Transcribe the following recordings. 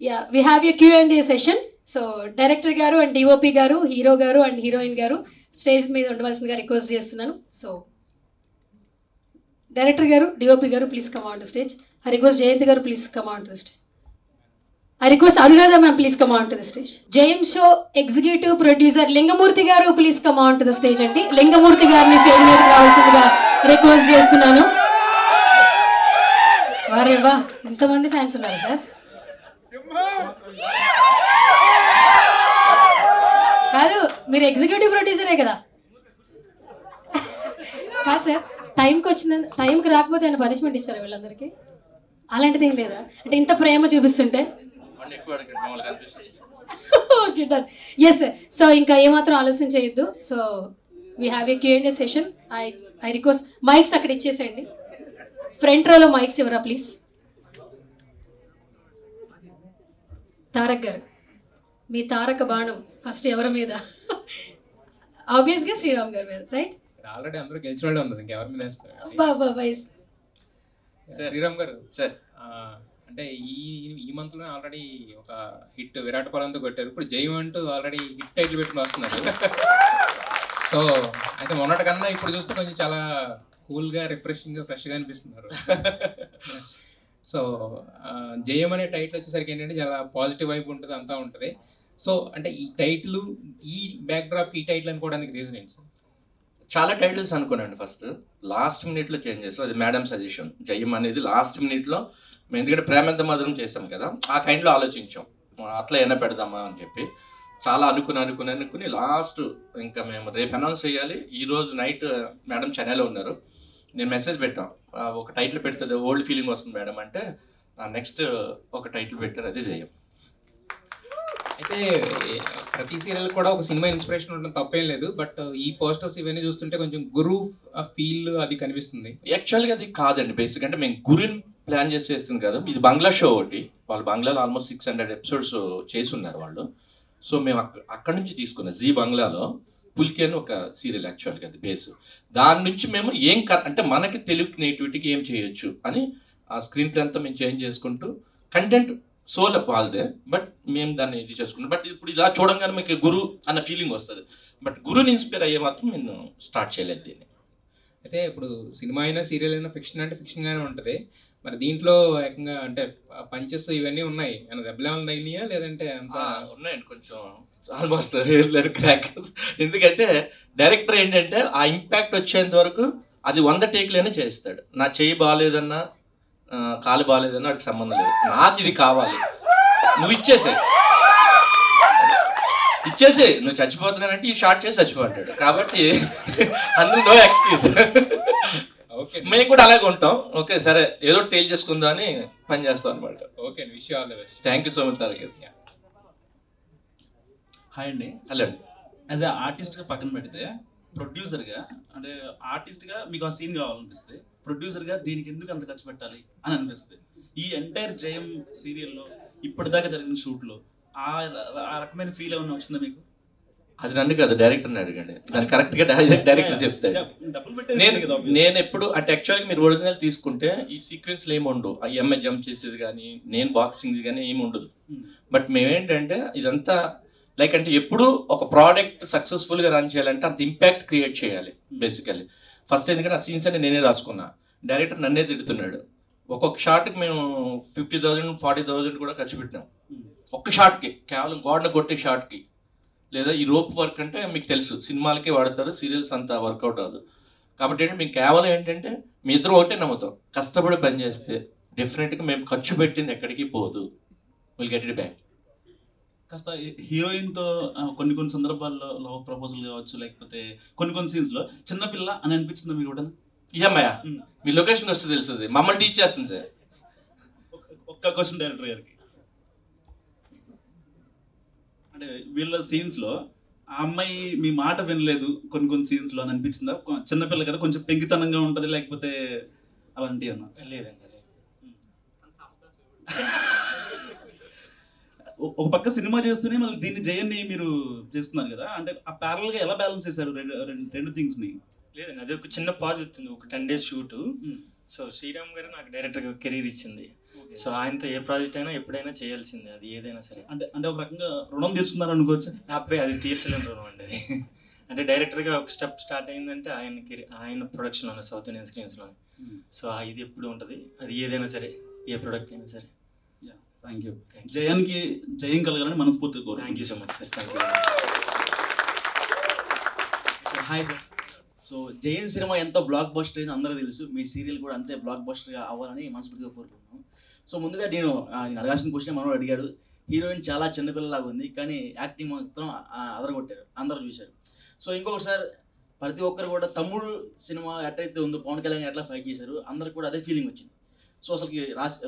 Yeah, we have a Q&A session. So director గారు and DOP గారు, hero గారు and heroine గారు stage మీద ఉండవలసిందిగా రిక్వెస్ట్ చేస్తున్నాను. సో డైరెక్టర్ గారు, డిఓపి గారు, please come on to stage. I request Jayanti garu, please come on to the stage. I request Anuradha ma'am, please come on to the stage. JM Show executive producer Lingamurthy garu, please come on to the stage andi. Lingamurthy garni stage మీద రావాల్సిందిగా request చేస్తున్నాను. వారే వా, ఎంతమంది fans ఉన్నారు sir? కాదు, మీరు executive ప్రొడ్యూసరే కదా? కాదు సార్, టైంకి రాకపోతే ఆయన పనిష్మెంట్ ఇచ్చారు వీళ్ళందరికీ? అలాంటిది ఏం లేదా? అంటే ఇంత ప్రేమ చూపిస్తుంటే okay done. Yes sir. So ఇంకా ఏమాత్రం ఆలోచన చేయొద్దు. So we have a Q&A session. I request mics అక్కడ ఇచ్చేసేయండి. ఫ్రంట్ రోలో మైక్స్ ఇవ్వరా ప్లీజ్. తారక్ గారు, మీ తారక బాణం ఫస్ట్ ఎవరి మీద? ఆబ్వియస్గా శ్రీరామ్ గారి మీద, రైట్? ఆల్రెడీ అందరూ గెలిచిన వాళ్ళు ఉన్నారు, ఇంకెవరి మీద వేస్తారు? శ్రీరామ్ గారు సార్, అంటే ఈ మంత్ లో ఆల్రెడీ ఒక హిట్ విరాట్ పరంతో కొట్టారు. ఇప్పుడు జయం అంటూ ఆల్రెడీ హిట్ టైటిల్ పెట్టుకుని వస్తున్నారు. సో అయితే మొన్నటి కన్నా ఇప్పుడు చూస్తే కొంచెం చాలా కూల్ గా, రిఫ్రెషింగ్ గా, ఫ్రెష్ గా అనిపిస్తున్నారు. సో జయం అనే టైటిల్ వచ్చేసరికి ఏంటంటే చాలా పాజిటివ్ వైపు ఉంటుంది, అంతా ఉంటుంది. సో అంటే ఈ టైటిల్, ఈ బ్యాక్ డ్రాప్ ఈ టైటిల్ అనుకోవడానికి రీజన్ ఏంటి సార్? చాలా టైటిల్స్ అనుకోనండి. ఫస్ట్ లాస్ట్ మినిట్లో చేంజ్ చేస్తాం, అది మేడం సజెషన్. జయం అనేది లాస్ట్ మినిట్లో మేము ఎందుకంటే ప్రేమంత మధురం చేసాం కదా, ఆ కైండ్లో ఆలోచించాం అట్లా ఏమైనా పెడదామా అని చెప్పి. చాలా అనుకుని లాస్ట్ ఇంకా మేము రేపు అనౌన్స్ చేయాలి. ఈరోజు నైట్ మేడం చెన్నైలో ఉన్నారు. నేను మెసేజ్ పెట్టాం, ఒక టైటిల్ పెడుతుంది, ఓల్డ్ ఫీలింగ్ వస్తుంది మేడం అంటే, నెక్స్ట్ ఒక టైటిల్ పెట్టారు, అది జయం. అయితే ప్రతి సీరియల్ కూడా ఒక సినిమా ఇన్స్పిరేషన్ ఉండడం తప్పేం లేదు. బట్ ఈ పోస్టర్స్ ఇవన్నీ చూస్తుంటే కొంచెం గురు ఫీల్ అది కనిపిస్తుంది. యాక్చువల్గా అది కాదండి. బేసిక్ అంటే మేము గురిని ప్లాన్ చేసేస్తుంది కదా. ఇది బంగ్లా షో ఒకటి, వాళ్ళు బంగ్లాలో ఆల్మోస్ట్ 600 ఎపిసోడ్స్ చేసి ఉన్నారు వాళ్ళు. సో మేము అక్కడి నుంచి తీసుకున్నాం. జీ బంగ్లాలో పుల్కి అని ఒక సీరియల్ యాక్చువల్గా అది బేస్. దాని నుంచి మేము అంటే మనకి తెలుగు నేటివిటీకి ఏం చేయొచ్చు అని ఆ స్క్రీన్ ప్లే అంతా మేము చేంజ్ చేసుకుంటూ, కంటెంట్ సోల్ వాళ్ళదే, బట్ మేము దాన్ని ఇది చేసుకున్నాం. బట్ ఇప్పుడు ఇలా చూడంగానే మీకు గురు అన్న ఫీలింగ్ వస్తుంది. బట్ గురుని ఇన్స్పైర్ అయ్యే మాత్రం నేను స్టార్ట్ చేయలేదు దీన్ని. అయితే ఇప్పుడు సినిమా అయినా సీరియల్ అయినా ఫిక్షన్ అంటే ఫిక్షన్గానే ఉంటుంది. మరి దీంట్లో ఏకంగా అంటే పంచెస్ ఇవన్నీ ఉన్నాయి, దెబ్బలే ఉన్నాయా లేదంటే అంతా ఉన్నాయండి? కొంచెం ఆల్మోస్ట్ క్రాకర్స్. ఎందుకంటే డైరెక్టర్ ఏంటంటే ఆ ఇంపాక్ట్ వచ్చేంత వరకు అది 100 టేక్లైనా చేయిస్తాడు. నా చెయ్యి బాగాలేదన్నా, కాలు బాగాలేదన్నా వాడికి సంబంధం లేదు, నాకు ఇది కావాలి, నువ్వు ఇచ్చేసే, నువ్వు చచ్చిపోతున్నానంటే ఈ షార్ట్ చేసి చచ్చిపోతాడు. కాబట్టి అందులో నో ఎక్స్క్యూజ్. ఓకే, మేము కూడా అలాగే ఉంటాం. ఓకే సరే, ఏదో తేల్చేసుకుందా అని పని చేస్తాం అనమాట. Okay, wish you all the best. Thank you so much Tarak. Hi అండి. హలో అండి. యాజ్ అ ఆర్టిస్ట్గా పక్కన పెడితే, ప్రొడ్యూసర్గా అంటే ఆర్టిస్ట్గా మీకు ఆ సీన్ కావాలనిపిస్తే, ప్రొడ్యూసర్గా దీనికి ఎందుకు అంత ఖర్చు పెట్టాలి అని అనిపిస్తుంది. ఈ ఎంటైర్ జయం సీరియల్లో ఇప్పటిదాకా జరిగిన షూట్లో ఆ రకమైన ఫీల్ ఏమన్నా వచ్చిందా మీకు? అది నన్ను కాదు, డైరెక్టర్ని అడగండి, దాన్ని కరెక్ట్గా డైరెక్టర్ చెప్తాడు. నేను ఎప్పుడు అంటే యాక్చువల్గా మీరు ఒరిజినల్ తీసుకుంటే ఈ సీక్వెన్స్లో ఏమి ఉండవు. ఆ ఎంఐ జంప్ చేసేది కానీ, నేను బాక్సింగ్ కానీ ఏమి ఉండదు. బట్ మేమేంటంటే ఇదంతా లైక్ అంటే ఎప్పుడు ఒక ప్రోడక్ట్ సక్సెస్ఫుల్గా రన్ చేయాలంటే అంత ఇంపాక్ట్ క్రియేట్ చేయాలి బేసికల్లీ. ఫస్ట్ ఎందుకంటే ఆ సీన్స్ అన్ని నేనే రాసుకున్నా, డైరెక్టర్ నన్నే తిడుతున్నాడు. ఒక్కొక్క షాట్కి మేము 50,000 40,000 కూడా ఖర్చు పెట్టినాం ఒక్క షాట్కి, కేవలం గోడను కొట్టే షాట్కి. లేదా ఈ రోప్ వర్క్ అంటే మీకు తెలుసు, సినిమాలకే వాడతారు, సీరియల్స్ అంతా వర్కౌట్ అవ్వదు. కాబట్టి ఏంటంటే మేము కేవలం ఏంటంటే మీ ఇద్దరు ఒకటే నమ్ముతాం, కష్టపడి పని చేస్తే డెఫినెట్గా మేము ఖర్చు పెట్టింది ఎక్కడికి పోదు, విల్ గెట్ ఇట్ బ్యాక్. కాస్త హీరోయిన్తో కొన్ని సందర్భాల్లో లవ్ ప్రపోజల్ కావచ్చు, లేకపోతే కొన్ని సీన్స్లో చిన్నపిల్ల అని అనిపించిందా మీరు కూడా? ఇయమ్మయ్య మీ లొకేషన్ వస్తే తెలుస్తుంది, మమ్మల్ని టీచ్ చేస్తుంది సార్. ఒక్క క్వశ్చన్ డైరెక్టర్ గారికి, అంటే వీళ్ళ సీన్స్లో ఆ అమ్మాయి మీ మాట వినలేదు కొన్ని సీన్స్లో అని అనిపించిందా? చిన్నపిల్ల కదా, కొంచెం పెంకితనంగా ఉంటుంది, లేకపోతే అలాంటివి అన్నా? లేదండి. ఒక పక్క సినిమా చేస్తూనే మళ్ళీ దీన్ని జయాన్ని మీరు చేసుకున్నారు కదా, అంటే ఆ ప్యారల్గా ఎలా బ్యాలెన్స్ చేశారు రెండు థింగ్స్ని? లేదండి, అది ఒక చిన్న పాజ్ అవుతుంది, ఒక 10 days షూటు. సో శ్రీరామ్ గారు నాకు డైరెక్టర్గా కెరీర్ ఇచ్చింది. సో ఆయనతో ఏ ప్రాజెక్ట్ అయినా ఎప్పుడైనా చేయాల్సిందే, అది ఏదైనా సరే. అంటే ఒక రకంగా రుణం తీర్చుకున్నారు అనుకోవచ్చు. అబ్బాయి అది తీర్చలేని రుణం అండి అది. అంటే డైరెక్టర్గా ఒక స్టెప్ స్టార్ట్ అయిందంటే ఆయన ప్రొడక్షన్లోనే, సౌత్ ఇండియన్ స్క్రీన్స్లోనే. సో ఇది ఎప్పుడు ఉంటుంది, అది ఏదైనా సరే, ఏ ప్రొడక్ట్ అయినా సరే. Thank you. జయానికి జయం కలగాలని మనస్ఫూర్తిగా కోరు. Thank you so much sir. Thank you. Hi sir. So Jayan cinema ఎంతో బ్లాక్ బస్టర్ అయిందో అందరూ తెలుసు. మీ సీరియల్ కూడా అంతే బ్లాక్ బస్టర్గా అవ్వాలని మనస్ఫూర్తిగా కోరుకుంటున్నాను. సో ముందుగా నేను అడగాల్సిన క్వశ్చన్ మనోడు అడిగాడు. హీరోయిన్ చాలా చిన్నపిల్లలాగా ఉంది, కానీ యాక్టింగ్ మాత్రం అదరగొట్టారు, అందరూ చూశారు. సో ఇంకొకసారి ప్రతి ఒక్కరు కూడా తమ్ముడు సినిమా ఎట్లయితే ఉందో పవన్ కళ్యాణ్ ఎట్లా ఫైట్ చేశారు, అందరికి కూడా అదే ఫీలింగ్ వచ్చింది. సో అసలుకి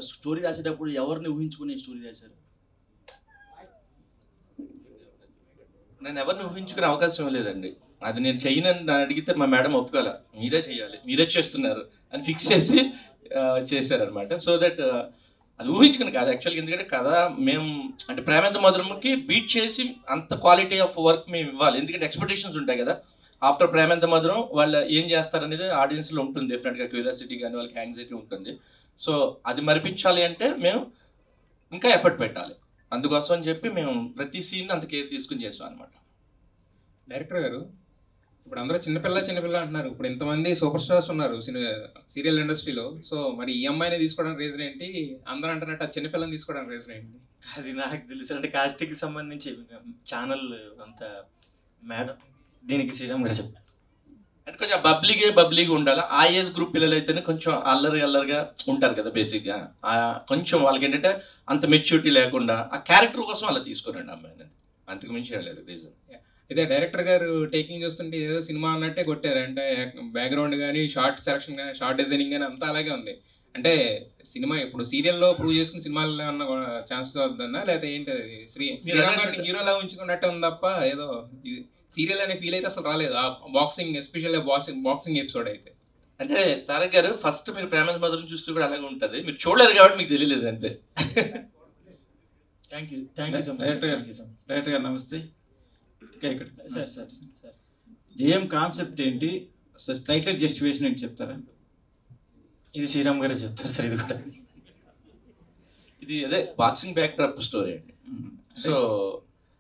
స్టోరీ రాసేటప్పుడు ఎవరిని ఊహించుకుని స్టోరీ రాశారు? నేను ఎవరిని ఊహించుకునే అవకాశం లేదండి. అది నేను చెయ్యనని అడిగితే మా మేడం ఒప్పుకోలే, మీరే చెయ్యాలి, మీరే చేస్తున్నారు అని ఫిక్స్ చేసి చేశారనమాట. సో దట్ అది ఊహించుకుని కాదు యాక్చువల్గా, ఎందుకంటే కథ మేము అంటే ప్రేమంత మధురముకి బీట్ చేసి అంత క్వాలిటీ ఆఫ్ వర్క్ మేము ఇవ్వాలి. ఎందుకంటే ఎక్స్పెక్టేషన్స్ ఉంటాయి కదా. ఆఫ్టర్ ప్రేమంత మధురం వాళ్ళు ఏం చేస్తారనేది ఆడియన్స్లో ఉంటుంది, డెఫినెట్గా క్యూరియాసిటీ కానీ వాళ్ళకి యాంగ్జైటీ ఉంటుంది. సో అది మరిపించాలి అంటే మేము ఇంకా ఎఫర్ట్ పెట్టాలి. అందుకోసం అని చెప్పి మేము ప్రతి సీన్ అంత కేర్ తీసుకుని చేసాం అనమాట. డైరెక్టర్ గారు, ఇప్పుడు అందరూ చిన్నపిల్ల అంటున్నారు. ఇప్పుడు ఇంతమంది సూపర్ స్టార్స్ ఉన్నారు సీరియల్ ఇండస్ట్రీలో. సో మరి ఈ అమ్మాయిని తీసుకోవడానికి రీజన్ ఏంటి? అందరూ అంటున్నట్టు ఆ చిన్నపిల్లని తీసుకోవడానికి రీజన్ ఏంటి? అది నాకు తెలుసు. అంటే కాస్టింగ్కి సంబంధించి ఛానల్ అంత మేడం దీనికి శ్రీరామ్ గారు చెప్పారు. అంటే కొంచెం బబ్లీగా ఉండాలి. ఆ ఏజ్ గ్రూప్ పిల్లలు అయితేనే కొంచెం అల్లరిగా ఉంటారు కదా బేసిక్గా. కొంచెం వాళ్ళకి ఏంటంటే అంత మెచ్యూరిటీ లేకుండా ఆ క్యారెక్టర్ కోసం అలా తీసుకోరండి అమ్మాయిని, అంతకు మించి లేదు రీజన్. అయితే డైరెక్టర్ గారు టేకింగ్ చూస్తుంటే ఏదో సినిమా అన్నట్టే కొట్టారు. అంటే బ్యాక్గ్రౌండ్ కానీ, షార్ట్ సెలక్షన్ కానీ, షార్ట్ డిజైనింగ్ కానీ అంతా అలాగే ఉంది. అంటే సినిమా ఇప్పుడు సీరియల్లో ప్రూవ్ చేసుకుని సినిమాల్లో అన్న ఛాన్సెస్ అవుతుందా, లేకపోతే ఏంటి? శ్రీరామ్ గారిని హీరోలా ఉంచుకున్నట్టే ఉంది తప్ప ఏదో సీరియల్ అనే ఫీల్ అయితే అసలు రాలేదు. ఆ బాక్సింగ్ ఎస్పెషల్గా బాక్సింగ్ ఎపిసోడ్ అయితే. అంటే తారక్ గారు ఫస్ట్ మీరు ప్రేమ మధురం చూస్తూ కూడా అలాగే ఉంటుంది, మీరు చూడలేదు కాబట్టి మీకు తెలియలేదు అంతే. Thank you so much. Director గారు నమస్తే. ఇక్కడ సార్ జేఎం కాన్సెప్ట్ ఏంటి, టైటిల్ జస్టిఫికేషన్ ఏంటి చెప్తారా? ఇది శ్రీరామ్ గారే చెప్తారు సార్. ఇది కూడా ఇది అదే బాక్సింగ్ బ్యాక్ డ్రాప్ స్టోరీ అండి. సో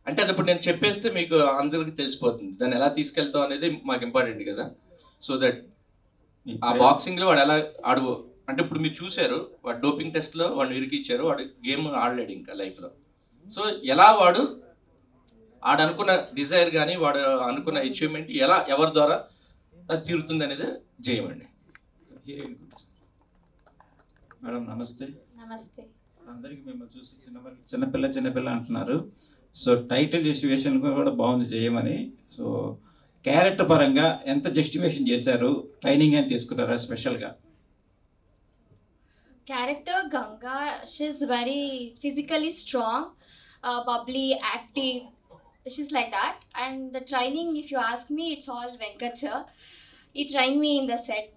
అంటే అది ఇప్పుడు నేను చెప్పేస్తే మీకు అందరికి తెలిసిపోతుంది, దాన్ని ఎలా తీసుకెళ్తాం అనేది మాకు ఇంపార్టెంట్ కదా. సో దట్ ఆ బాక్సింగ్లో వాడు ఎలా అంటే ఇప్పుడు మీరు చూశారు, వాడు డోపింగ్ టెస్ట్లో వాడిని ఇరికిచ్చారు, వాడు గేమ్ ఆడలేడు ఇంకా లైఫ్లో. సో ఎలా వాడు అనుకున్న డిజైర్ కానీ వాడు అనుకున్న అచీవ్మెంట్ ఎలా ఎవరి ద్వారా అది తీరుతుంది అనేది చేయమండి. మేడం నమస్తే. నమస్తే. అందరికీ మిమ్మల్ని చూసి చిన్నపిల్ల అంటున్నారు. సో టైటిల్ జస్టిఫికేషన్ కూడా బాగుంది చేయమని. సో క్యారెక్టర్ పరంగా ఎంత జస్టిఫికేషన్ చేశారు, ట్రైనింగ్ ఏం తీసుకున్నారా స్పెషల్గా? Character Ganga, she's very physically strong, bubbly, active. She's like that. And the training, if you ask me, it's all Venkat sir. He trained me in the set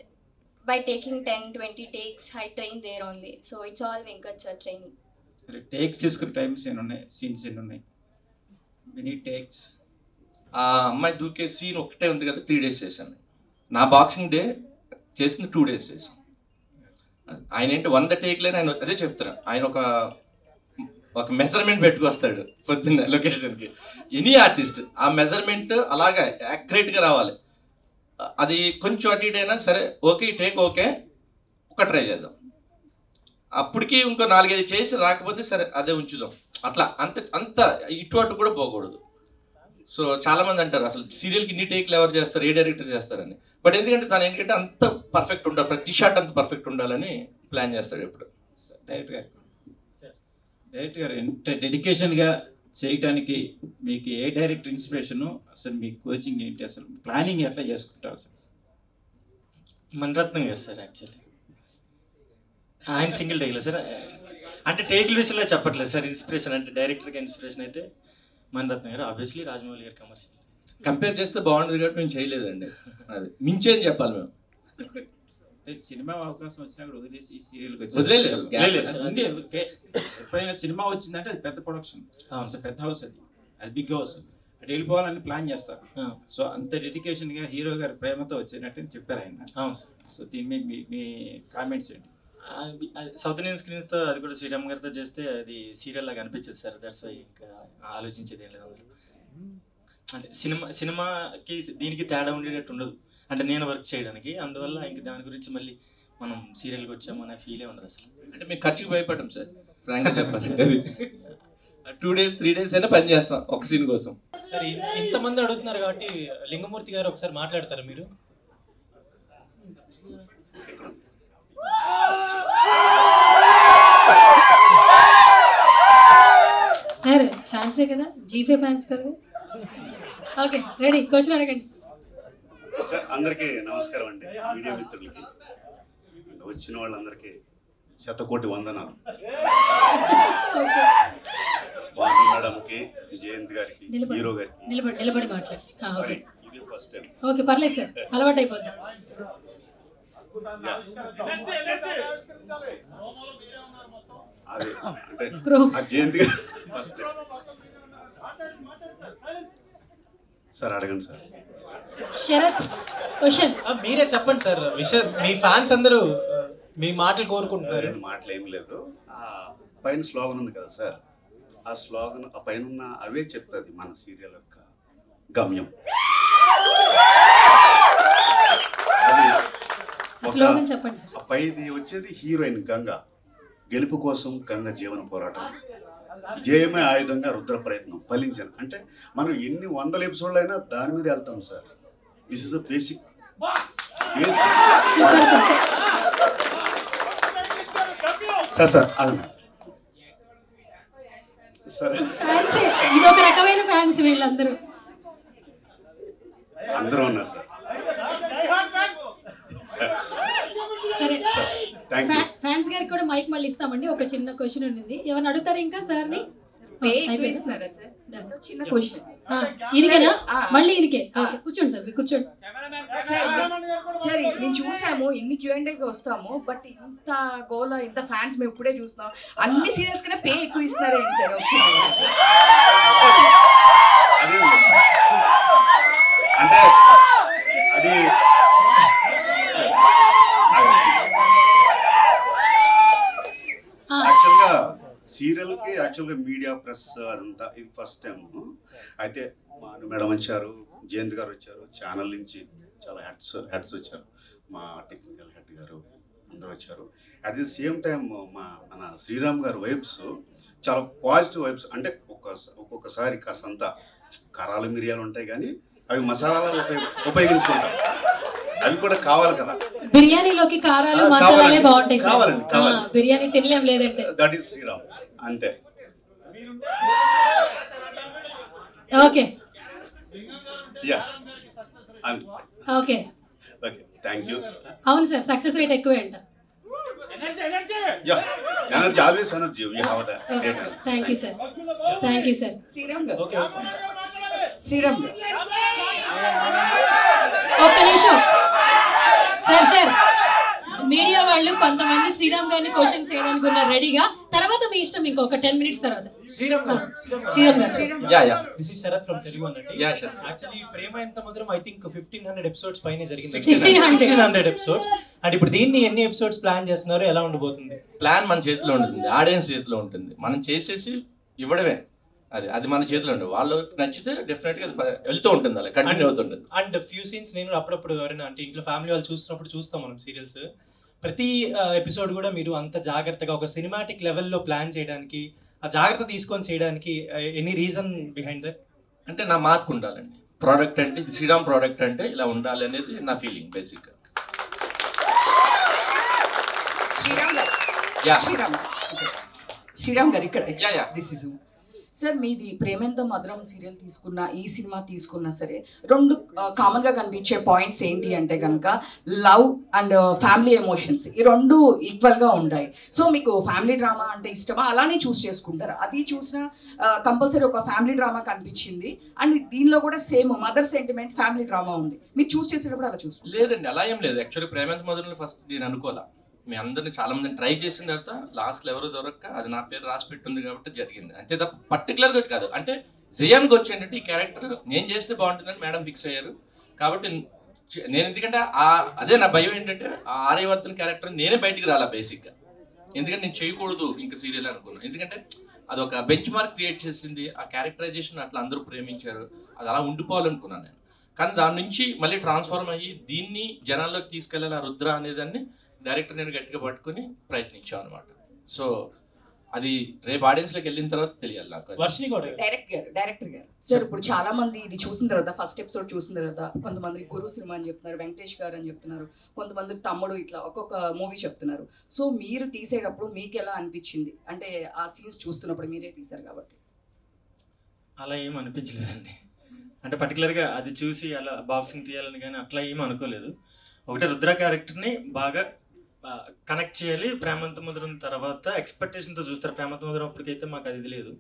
by taking 10-20 takes. I trained there only. So it's all Venkat sir training. Takes తీసుకునే times ఎన్ని ఉన్నాయి, scenes ఎన్ని ఉన్నాయి? Many takes. ఆ అమ్మాయి దూకే scene ఒకటే ఉంది కదా, 3 days చేశాను. నా బాక్సింగ్ డే చేసింది 2 days చేశాను. ఆయన ఏంటి 100 టేక్లేని ఆయన అదే చెప్తారు. ఆయన ఒక మెజర్మెంట్ పెట్టుకొస్తాడు పొద్దున్న లొకేషన్కి. ఎనీ ఆర్టిస్ట్ ఆ మెజర్మెంట్ అలాగా యాక్యురేట్గా రావాలి. అది కొంచెం అటు ఇటు అయినా సరే, ఓకే టేక్ ఓకే, ఒక ట్రై చేద్దాం. అప్పటికి ఇంకో 4-5 చేసి రాకపోతే సరే అదే ఉంచుదాం. అట్లా అంత ఇటు అటు కూడా పోకూడదు. సో చాలామంది అంటారు అసలు సీరియల్కి ఇన్ని టేక్లు ఎవరు చేస్తారు, ఏ డైరెక్టర్ చేస్తారని. బట్ ఎందుకంటే తను ఏంటంటే అంత పర్ఫెక్ట్ ఉండాలి, ప్రతి షాట్ అంత పర్ఫెక్ట్ ఉండాలని ప్లాన్ చేస్తాడు ఎప్పుడు. డైరెక్టర్ గారు ఎంత డెడికేషన్గా చేయడానికి మీకు ఏ డైరెక్టర్ ఇన్స్పిరేషను, అసలు మీ కోచింగ్ ఏంటి, అసలు ప్లానింగ్ ఎట్లా చేసుకుంటారు అసలు? మణిరత్నం గారు సార్. యాక్చువల్లీ ఆయన సింగిల్ టేక్లే సార్. అంటే టేక్ల విషయంలో చెప్పట్లేదు సార్. ఇన్స్పిరేషన్ అంటే డైరెక్టర్గా ఇన్స్పిరేషన్ అయితే మణిరత్నం గారు, ఆబ్వియస్లీ రాజమౌళి గారు కమర్షియల్. కంపేర్ చేస్తే బాగుంటుంది కాబట్టి మేము చేయలేదండి, అది మించేం చెప్పాలి మేము. సినిమా అవకాశం వచ్చినా కూడా వదిలేసి ఈ సీరియల్కి వదిలేదు. ఎప్పుడైనా సినిమా వచ్చిందంటే అది పెద్ద ప్రొడక్షన్, పెద్ద హౌస్, అది బిగ్ హౌస్, అటు వెళ్ళిపోవాలని ప్లాన్ చేస్తారు. సో అంత డెడికేషన్గా హీరో గారి ప్రేమతో వచ్చినట్టు చెప్పారు ఆయన. అవును సార్. సో దీని మీద మీ కామెంట్స్ ఏంటి? సౌత్ ఇండియన్ స్క్రీన్స్తో అది కూడా శ్రీరామ్ గారితో చేస్తే అది సీరియల్ లాగా అనిపించదు సార్. దట్స్ వై ఇంకా ఆలోచించేది ఏం లేదు అందులో. అంటే సినిమాకి దీనికి తేడా ఉండేటట్టు ఉండదు అంటే నేను వర్క్ చేయడానికి, అందువల్ల ఇంక దాని గురించి మళ్ళీ మనం సీరియల్కి వచ్చామనే ఫీలే ఉండదు అసలు. అంటే మేము ఖర్చుకి భయపడ్డాం సార్, ఫ్రాంక్గా చెప్పాలి. అది 2 days 3 days అయినా పని చేస్తాం ఒక సీన్ కోసం. సరే, ఇంతమంది అడుగుతున్నారు కాబట్టి లింగమూర్తి గారు ఒకసారి మాట్లాడతారా మీరు? సార్ ఫ్యాన్సే కదా, జీఫే ఫ్యాన్స్ కదా. ఓకే రెడీ, క్వశ్చన్ అడగండి. సార్ అందరికీ నమస్కారం అండి, మీడియా మిత్రులకి, వచ్చిన వాళ్ళందరికీ శతకోటి వందనాలు. వాణి మేడంకి, జయంత్ గారికి, హీరో గారికి. నిలబడి మాట్లాడు. ఓకే, ఇది ఫస్ట్ టైం. ఓకే పర్లేదు సార్, అలవాటు అయిపోద్ది. అదే అంటే జయంత్ గారు ఫస్ట్ టైం. సార్ అడగండి సార్. శరత్ క్వశ్చన్ మీరే చెప్పండి సార్. మీ ఫ్యాన్స్ అందరూ మీ మాటలు కోరుకుంటున్నారు. మాటలు ఏం లేదు, ఆ పైన స్లోగన్ ఉంది కదా సార్, ఆ స్లోగన్ ఆ పైన ఉన్న అవే చెప్తుంది మన సీరియల్ యొక్క గమ్యం. స్లోగన్ చెప్పండి సార్. ఆ పైది వచ్చేది హీరోయిన్ గంగ, గెలుపు కోసం గంగ జీవన పోరాటం, జయమే ఆయుధంగా రుద్ర ప్రయత్నం, ఫలించను. అంటే మనం ఎన్ని 100 ఎపిసోడ్లు అయినా దాని మీద వెళ్తాం sir. This is a basic sir. Sir సరే, ఇది ఒక రకమైన ఫ్యాన్స్ వీళ్ళందరూ. అందరూ ఉన్నారు సార్. సరే, ఫ్యాన్స్ గారికి కూడా మైక్ మళ్ళీ ఇస్తామండి. ఒక చిన్న క్వశ్చన్ ఉంది, ఎవరిని అడుగుతారు ఇంకా సార్ ని? చిన్న క్వశ్చన్ ఇదికేనా? మళ్ళీ ఇదికే. ఓకే కూర్చోండి సార్, కూర్చోండి. సరే, మేము చూసాము, ఇన్ని Q&Aకి వస్తాము, బట్ ఇంత గోల, ఇంత ఫ్యాన్స్ మేము ఇప్పుడే చూస్తాం. అన్ని సీరియల్స్ కన్నా పే ఎక్కువ ఇస్తున్నారు ఏంటి సార్? అంటే అది యాక్చువల్గా సీరియల్కి యాక్చువల్గా మీడియా ప్రెస్ అదంతా ఇది ఫస్ట్ టైం. అయితే మాను మేడం వచ్చారు, జయంత్ గారు వచ్చారు, ఛానల్ నుంచి చాలా హెడ్స్ వచ్చారు, మా టెక్నికల్ హెడ్ గారు అందరూ వచ్చారు. అట్ ది సేమ్ టైం మన శ్రీరామ్ గారు వైబ్స్ చాలా పాజిటివ్ వైబ్స్. అంటే ఒక్కొక్కసారి కాస్తంత కరాలు మిరియాలు ఉంటాయి కానీ అవి మసాలాలు ఉపయోగించుకుంటారు, అవి కూడా కావాలి కదా. బిర్యానీలోకి కారాలు మసాలాలే బాగుంటాయి సార్. కావాలి, బిర్యానీ తినలేం లేదంటే. దట్ ఈస్ శ్రీరామ్ అంతే. Okay ya okay okay, thank you. అవును సార్, సక్సెస్ రేట్ ఎక్కువే అంట. Ya, energy, always energy. You have that. Thank you sir, thank you sir. Sriram garu, Sriram గారు ఒక్క నిమిషం సార్. మీడియా వాళ్ళు కొంతమంది శ్రీరామ్ గారిని క్వశ్చన్స్ చేయడానికి ఉన్నారు రెడీగా. తర్వాత మీ ఇష్టం, ఇంకొక 10 minutes తర్వాత. Sriram garu, this is Sharath from Telugu అన్నట్టు. యాక్చువల్లీ ప్రేమ ఎంత మధురం ఐ థింక్ 1500 ఎపిసోడ్స్ పైన జరిగింది. 1600 ఎపిసోడ్స్. అండ్ ఇప్పుడు దీన్ని ఎన్ని ఎపిసోడ్స్ ప్లాన్ చేస్తున్నారు, ఎలా ఉండబోతుంది? ప్లాన్ మన చేతిలో ఉంటుంది, ఆడియన్స్ చేతిలో ఉంటుంది. మనం చేసేసి ఇవ్వడమే, అది మన చేతిలో ఉంటుంది. వాళ్ళు నచ్చితే డెఫినెట్ గా వెళ్తూ ఉంటుంది, అలా కంటిన్యూ అవుతుంటుంది. అండ్ ఫ్యూ సీన్స్ నేను అప్పుడప్పుడు ఎవరైనా అంటే ఇంట్లో ఫ్యామిలీ వాళ్ళు చూస్తున్నప్పుడు చూస్తాం మనం సీరియల్స్. ప్రతి ఎపిసోడ్ కూడా మీరు అంత జాగ్రత్తగా ఒక సినిమాటిక్ లెవెల్లో ప్లాన్ చేయడానికి, ఆ జాగ్రత్త తీసుకొని చేయడానికి ఎనీ రీజన్ బిహైండ్ దట్? అంటే నా మార్క్ ఉండాలండి. ప్రోడక్ట్ అంటే ఇది శ్రీరామ్ ప్రోడక్ట్ అంటే ఇలా ఉండాలి అనేది నా ఫీలింగ్ బేసిక్. శ్రీరామ్ గారు ఇక్కడ దిస్ ఇస్ సార్. మీది ప్రేమెంతో మధురం సీరియల్ తీసుకున్నా, ఈ సినిమా తీసుకున్నా సరే, 2 కామన్గా కనిపించే పాయింట్స్ ఏంటి అంటే కనుక లవ్ అండ్ ఫ్యామిలీ ఎమోషన్స్, ఈ 2 ఈక్వల్గా ఉంటాయి. సో మీకు ఫ్యామిలీ డ్రామా అంటే ఇష్టమా, అలానే చూస్ చేసుకుంటారు? అది చూసిన కంపల్సరీ ఒక ఫ్యామిలీ డ్రామా కనిపించింది, అండ్ దీనిలో కూడా same mother sentiment family drama ఉంది. మీరు చూస్ చేసేటప్పుడు అలా చూస్తారు? లేదండి, అలా ఏం లేదు. యాక్చువల్లీ ప్రేమెంతో మధురంలో ఫస్ట్ నేను అనుకోలే. మీ అందరిని చాలా మందిని ట్రై చేసిన తర్వాత లాస్ట్లో ఎవరు దొరక్క అది నా పేరు రాసి పెట్టుంది కాబట్టి జరిగింది అంతే తప్ప పర్టికులర్గా కాదు. అంటే జయానికి వచ్చి ఏంటంటే ఈ క్యారెక్టర్ నేను చేస్తే బాగుంటుందని మేడం ఫిక్స్ అయ్యారు కాబట్టి నేను ఎందుకంటే అదే నా భయం ఏంటంటే ఆ ఆర్యవర్ధన్ క్యారెక్టర్ నేనే బయటికి రాలా బేసిక్గా. ఎందుకంటే నేను చేయకూడదు ఇంకా సీరియల్ అనుకున్నాను. ఎందుకంటే అది ఒక బెంచ్ మార్క్ క్రియేట్ చేసింది, ఆ క్యారెక్టరైజేషన్ అట్లా అందరూ ప్రేమించారు, అది అలా ఉండిపోవాలనుకున్నాను నేను. కానీ దాని నుంచి మళ్ళీ ట్రాన్స్ఫార్మ్ అయ్యి దీన్ని జనాల్లోకి తీసుకెళ్ళాలి ఆ రుద్ర అనేదాన్ని డైరెక్టర్ నేను గట్టిగా పట్టుకొని ప్రయత్నించాను అనమాట. సో అది రేపు ఆడియన్స్లోకి వెళ్ళిన తర్వాత తెలియాలి నాకు. డైరెక్టర్ గారు సార్, ఇప్పుడు చాలా మంది ఇది చూసిన తర్వాత, ఫస్ట్ ఎపిసోడ్ చూసిన తర్వాత కొంతమంది గురు సినిమా అని చెప్తున్నారు, వెంకటేష్ గారు అని చెప్తున్నారు, కొంతమంది తమ్ముడు, ఇట్లా ఒక్కొక్క మూవీ చెప్తున్నారు. సో మీరు తీసేటప్పుడు మీకు ఎలా అనిపించింది? అంటే ఆ సీన్స్ చూస్తున్నప్పుడు మీరే తీశారు కాబట్టి. అలా ఏం అనిపించలేదండి. అంటే పర్టికులర్గా అది చూసి అలా బాక్సింగ్ తీయాలని కానీ అట్లా ఏం అనుకోలేదు. ఒకటే రుద్ర క్యారెక్టర్ని బాగా కనెక్ట్ చేయాలి. ప్రేమంత మధురం తర్వాత ఎక్స్పెక్టేషన్తో చూస్తారు. ప్రేమంత మధురం అప్పటికైతే మాకు అది లేదు.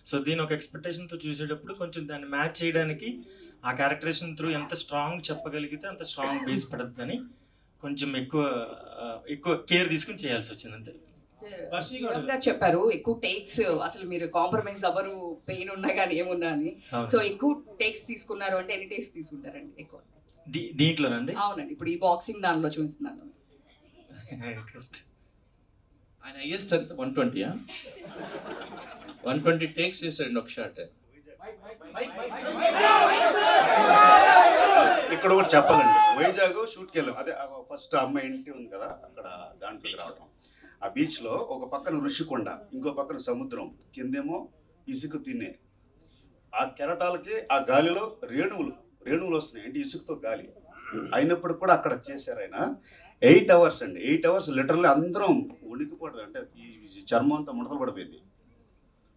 సో దీని ఒక ఎక్స్పెక్టేషన్తో చూసేటప్పుడు కొంచెం దాన్ని మ్యాచ్ చేయడానికి ఆ క్యారెక్టరేషన్ త్రూ ఎంత స్ట్రాంగ్ చెప్పగలిగితే అంత స్ట్రాంగ్ బేస్ పడుతుందని కొంచెం ఎక్కువ కేర్ తీసుకుని చేయాల్సి వచ్చింది అంతే. చెప్పారు ఎక్కువ టేక్స్, అసలు మీరు కాంప్రమైజ్ అవ్వరు, పెయిన్ ఉన్నా కానీ ఏమున్నా అని. సో ఎక్కువ టేక్స్ తీసుకున్నారు అంటే ఎన్ని టేక్స్ తీసుకుంటారండి ఎక్కువ దీంట్లోనండి? అవునండి, ఇప్పుడు ఈ బాక్సింగ్ దానిలో చూస్తున్నాను. ఆయన హైయెస్ట్ అంత 120 120 టేక్స్ చేశాడు ఒక షాట్. ఇక్కడ ఒకటి చెప్పాలండి, వైజాగ్ షూట్కి వెళ్ళాం. అదే ఫస్ట్ అమ్మాయి ఇంటి ఉంది కదా అక్కడ, దాంట్లోకి రావటం. ఆ బీచ్లో ఒక పక్కన ఋషికొండ, ఇంకో పక్కన సముద్రం, కిందేమో ఇసుక తినే. ఆ కెరటాలకి ఆ గాలిలో రేణువులు వస్తున్నాయి, అంటే ఇసుకతో గాలి అయినప్పుడు కూడా అక్కడ చేశారు ఆయన. 8 hours అండి, 8 hours లిటరల్లీ అందరం ఉనికిపోవడం, అంటే ఈ చర్మం అంతా ముడతలు పడిపోయింది.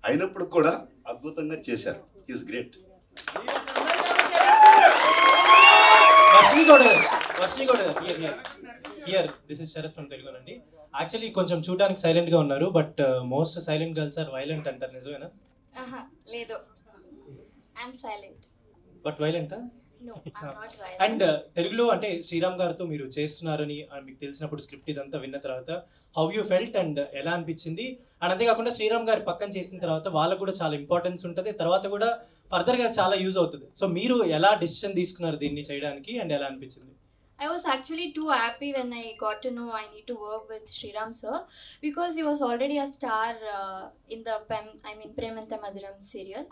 అయినప్పుడు కూడా అద్భుతంగా చేశారు. Is great. This is Sharath from Telugu అండి. యాక్చువల్లీ కొంచెం చూడడానికి సైలెంట్ గా ఉన్నారు, but most silent girls are violent అంటారు, నిజమేనా? లేదు, ఐఎమ్ సైలెంట్ బట్ వైలెంటా? No, I'm not violent. And తెలుగులో అంటే శ్రీరామ్ గారితో మీరు చేస్తున్నారని మీకు తెలిసినప్పుడు స్క్రిప్ట్ ఇదంతా విన్న తర్వాత హౌ యూ ఫెల్ట్ అండ్ ఎలా అనిపించింది? అండ్ అంతేకాకుండా శ్రీరామ్ గారి పక్కన చేసిన తర్వాత వాళ్ళకు కూడా చాలా ఇంపార్టెన్స్ ఉంటుంది, తర్వాత కూడా ఫర్దర్గా చాలా యూజ్ అవుతుంది. సో మీరు ఎలా డిసిషన్ తీసుకున్నారు దీన్ని చేయడానికి అండ్ ఎలా అనిపించింది? I was actually too happy when I got to know I need to work with Sriram sir, because he was already a star in the Premanta Madhuram serial.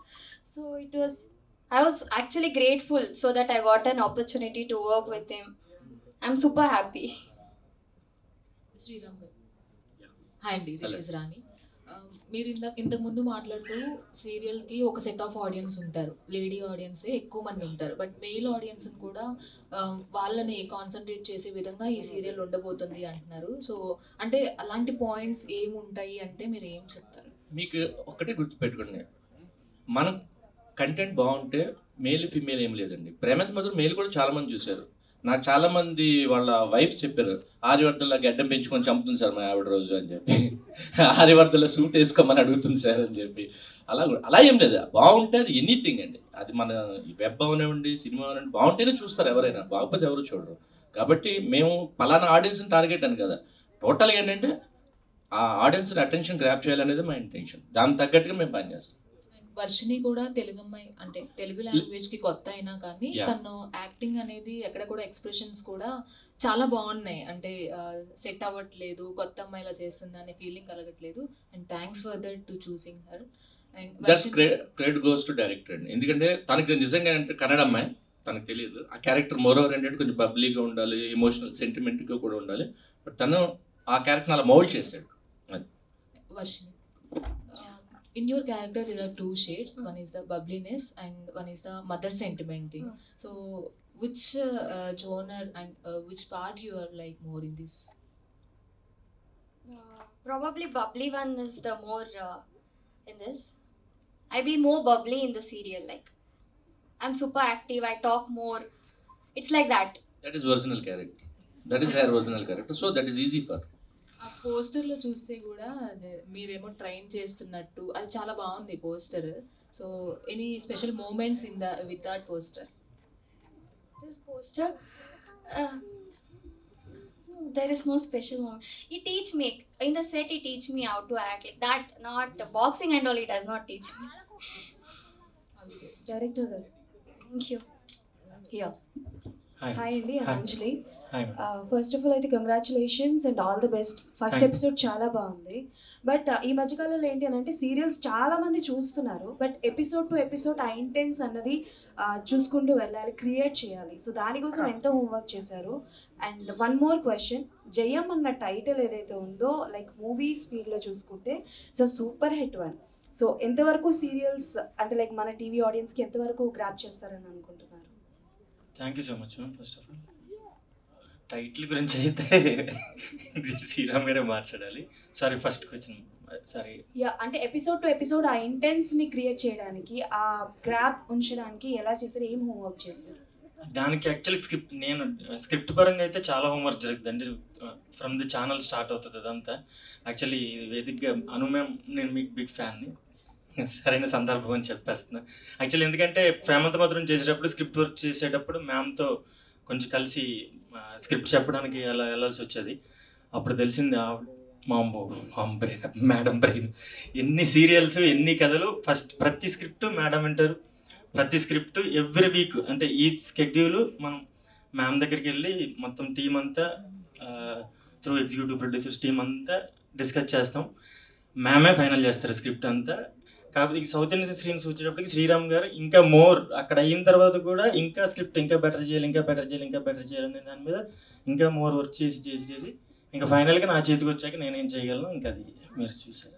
So I was actually grateful so that I got an opportunity to work with him. I'm super happy. Sriram garu. Hi Andy, this is Rani. మీరు ఇంతకు ముందు మాట్లాడుతూ సీరియల్కి ఒక set of audience ఉంటారు, lady ఆడియన్సే ఎక్కువ మంది ఉంటారు, but mail ఆడియన్స్ని కూడా వాళ్ళని కాన్సన్ట్రేట్ చేసే విధంగా ఈ సీరియల్ ఉండబోతుంది అంటున్నారు. సో అంటే అలాంటి పాయింట్స్ ఏముంటాయి అంటే మీరు ఏం చెప్తారు? మీకు ఒకటే గుర్తుపెట్టుకోండి, మన కంటెంట్ బాగుంటే మేల్ ఫీమేల్ ఏం లేదండి. ప్రేమంత మధురం మేల్ కూడా చాలామంది చూశారు. నాకు చాలామంది వాళ్ళ వైఫ్స్ చెప్పారు, ఆర్యవర్ధన్లో గడ్డం పెంచుకొని చంపుతుంది సార్ మా ఆవిడ రోజు అని చెప్పి, ఆర్యవర్ధన్లో సూట్ వేసుకోమని అడుగుతుంది సార్ అని చెప్పి. అలా ఏం లేదు, బాగుంటే అది ఎనీథింగ్ అండి. అది మన వెబ్ అవనివ్వండి, సినిమా అవనివ్వండి, బాగుంటేనే చూస్తారు ఎవరైనా, బాగుపోతే ఎవరు చూడరు. కాబట్టి మేము పలానా ఆడియన్స్ని టార్గెట్ అని కదా, టోటల్గా ఏంటంటే ఆ ఆడియన్స్ని అటెన్షన్ గ్రాప్ చేయాలనేది మా ఇంటెన్షన్. దానికి తగ్గట్టుగా మేము పనిచేస్తాం. వర్షిని కూడా తెలుగు అమ్మాయి, అంటే తెలుగు లాంగ్వేజ్ కి కొత్త అయినా కానీ తను యాక్టింగ్ అనేది ఎక్కడ కూడా ఎక్స్ప్రెషన్స్ కూడా చాలా బాగున్నాయి, అంటే సెట్ అవ్వట్లేదు, కొత్త అమ్మాయిలా చేస్తుంది అనే ఫీలింగ్ కలగట్లేదు. And thanks for that to choosing her. And that's credit goes to director అండి. ఎందుకంటే తనకి నిజంగా అంటే కన్నడ అమ్మాయి, తనకు తెలియదు ఆ క్యారెక్టర్. మోరోవర్ ఏంటంటే కొంచెం బబ్లీగా ఉండాలి, ఎమోషనల్ సెంటిమెంట్గా కూడా ఉండాలి, బట్ తను ఆ క్యారెక్టర్ అలా మౌల్డ్ చేశాడు. Varshini, in your character there are two shades, one is the bubbliness and one is the mother sentiment thing. So which genre and which part you are like more in this? Probably bubbly one is the more in this. I be more bubbly in the serial, like I'm super active, I talk more, it's like that. That is original character, that is her original character, so that is easy for. ఆ పోస్టర్లో చూస్తే కూడా మీరేమో train చేస్తున్నట్టు అది చాలా బాగుంది poster. So any special moments in with that poster? This poster, there is no special moment. He teach me in the set, he teach me how to act like that. Not boxing and all, he does not teach me. Director, thank you. Here. Hi అండి, అంజలి. Hi. First of all అయితే congratulations and all the best. First episode చాలా బాగుంది. But ఈ మధ్యకాలంలో ఏంటి అని అంటే serials చాలా మంది చూస్తున్నారు, బట్ ఎపిసోడ్ టు ఎపిసోడ్ ఆ ఇంటెన్స్ అన్నది చూసుకుంటూ వెళ్ళాలి, క్రియేట్ చేయాలి. సో దానికోసం ఎంతో హోంవర్క్ చేశారు. అండ్ వన్ మోర్ క్వశ్చన్, జయం అన్న టైటిల్ ఏదైతే ఉందో లైక్ మూవీస్ ఫీల్డ్లో చూసుకుంటే so super hit one. So ఎంతవరకు సీరియల్స్ అంటే లైక్ మన టీవీ ఆడియన్స్కి ఎంతవరకు గ్రాప్ చేస్తారని అనుకుంటున్నారు? Thank you so much ma'am. First of all title గురించి అయితే శ్రీరామ్ గారే మాట్లాడాలి. Sorry, first question sorry. Yeah, అంటే ఎపిసోడ్ టు ఎపిసోడ్ ఆ ఇంటెన్స్ని క్రియేట్ చేయడానికి, ఆ గ్రాప్ ఉంచడానికి ఎలా చేశారు, ఏం హోంవర్క్ చేశారు? దానికి యాక్చువల్లీ స్క్రిప్ట్ పరంగా అయితే చాలా హోంవర్క్ జరుగుతుంది. అంటే ఫ్రమ్ ది ఛానల్ స్టార్ట్ అవుతుంది అదంతా. యాక్చువల్లీ వేదికగా అను మ్యామ్, నేను మీకు బిగ్ ఫ్యాన్ని, సరైన సందర్భం అని చెప్పేస్తున్నా. యాక్చువల్లీ ఎందుకంటే ప్రేమంత మాత్రం చేసేటప్పుడు స్క్రిప్ట్ వర్క్ చేసేటప్పుడు మ్యామ్తో కొంచెం కలిసి స్క్రిప్ట్ చెప్పడానికి అలా వెళ్ళాల్సి వచ్చేది. అప్పుడు తెలిసింది మేడం బ్రెయిన్. ఎన్ని సీరియల్స్, ఎన్ని కథలు, ఫస్ట్ ప్రతి స్క్రిప్ట్ మేడం వింటారు. ప్రతి స్క్రిప్ట్ ఎవ్రీ వీక్ అంటే ఈ స్కెడ్యూల్ మనం మ్యామ్ దగ్గరికి వెళ్ళి మొత్తం టీం అంతా త్రూ ఎగ్జిక్యూటివ్ ప్రొడ్యూసర్స్ టీం అంతా డిస్కస్ చేస్తాం. మ్యామే ఫైనల్ చేస్తారు స్క్రిప్ట్ అంతా. కాకపోతే ఈ సౌత్ ఇండియన్ స్క్రీన్స్ వచ్చేటప్పటికి శ్రీరామ్ గారు ఇంకా మోర్ అక్కడ అయిన తర్వాత కూడా ఇంకా స్క్రిప్ట్ ఇంకా బెటర్ చేయాలి, ఇంకా బెటర్ చేయాలి, ఇంకా బెటర్ చేయాలనే దాని మీద ఇంకా మోర్ వర్క్ చేసి ఇంకా ఫైనల్గా నా చేతికి వచ్చాక నేనేం చేయగలను ఇంకా అది మీరు చూసారు.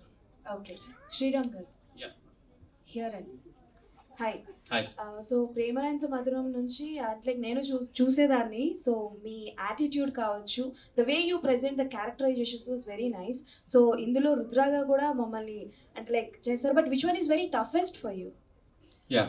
ఓకే, శ్రీరామ్ గారు హియర్ అండి. హాయ్. సో ప్రేమ ఎంత మధురం నుంచి లైక్ నేను చూసేదాన్ని. సో మీ యాటిట్యూడ్ కావచ్చు, the way you present the characterisations was very nice. So ఇందులో రుద్రాగా కూడా మమ్మల్ని అంటే లైక్ చేస్తారు. But which one is very toughest for you? Yeah,